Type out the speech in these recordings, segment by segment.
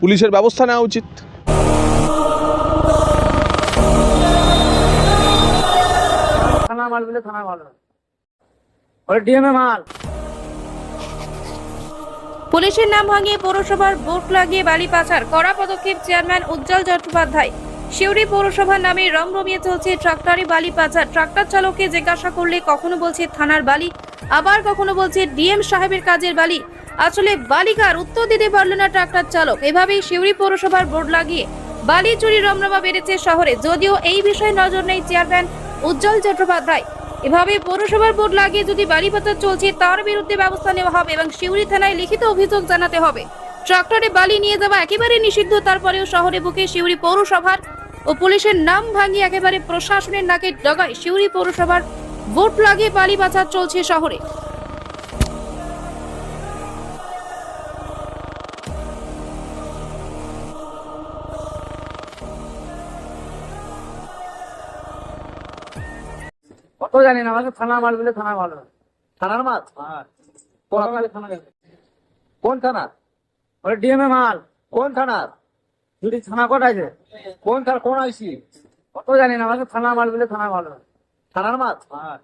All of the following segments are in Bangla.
পুলিশের ব্যবস্থা নেওয়া উচিত। থানা মাল বলে থানা ভালো, ওই ডিএমএ মাল। পুলিশের নাম ভাঙিয়ে পৌরসভার বোর্ড লাগিয়ে বালি পাচার, কড়া পদক্ষেপ চেয়ারম্যান উজ্জ্বল চট্টোপাধ্যায়। সিউড়ি পৌরসভার নামে রমরমিয়ে চলছে ট্রাক্টরে বালি পাচার। ট্রাক্টর চালককে জিজ্ঞাসা করলে কখনো বলছে থানার বালি, আবার কখনো বলছে ডিএম সাহেবের কাজের বালি। আসলে বালিকার উত্তর দিতে পারল না ট্রাক্টর চালক। এভাবেই সিউড়ি পৌরসভার বোর্ড লাগিয়ে বালি চুরি রমরমা বেড়েছে শহরে, যদিও এই বিষয়ে নজর নেই চেয়ারম্যান উজ্জ্বল চট্টোপাধ্যায়। এভাবে পৌরসভার বোর্ড লাগিয়ে যদি বালি পাচার চলছে তার বিরুদ্ধে ব্যবস্থা নেওয়া হবে এবং সিউড়ি থানায় লিখিত অভিযোগ জানাতে হবে। ট্রাক্টরে বালি নিয়ে যাওয়া একেবারে নিষিদ্ধ, তারপরেও শহরে বুকে সিউড়ি পৌরসভার ও পুলিশের নাম ভাঙিয়ে একেবারে প্রশাসনের নাকের ডগায় সিউড়ি পৌরসভার বোর্ড লাগিয়ে বালি পাচার চলছে শহরে। কত জানি না, আমাকে থানা মাল বলে থানা ভালো। থানার মাছ? হ্যাঁ, থানা গেছে। কোন থানা? ওই ডিএমএ মাল। কোন থানার? যদি থানা কোথায় আছে? কোন থানা? কোন আইসি? কত জানি না, আমাকে থানা মাল বলে থানা ভালো। থানার মাছ? হ্যাঁ,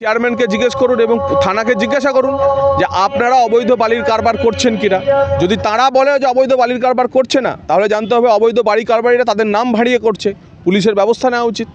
চেয়ারম্যানকে জিজ্ঞেস করুন এবং থানাকে জিজ্ঞাসা করুন যে আপনারা অবৈধ বালির কারবার করছেন কিনা। যদি তারা বলে যে অবৈধ বালির কারবার করছে না, তাহলে জানতে হবে অবৈধ বালি কারবারিরা তাদের নাম ভাড়িয়ে করছে। পুলিশের ব্যবস্থা নেওয়া উচিত।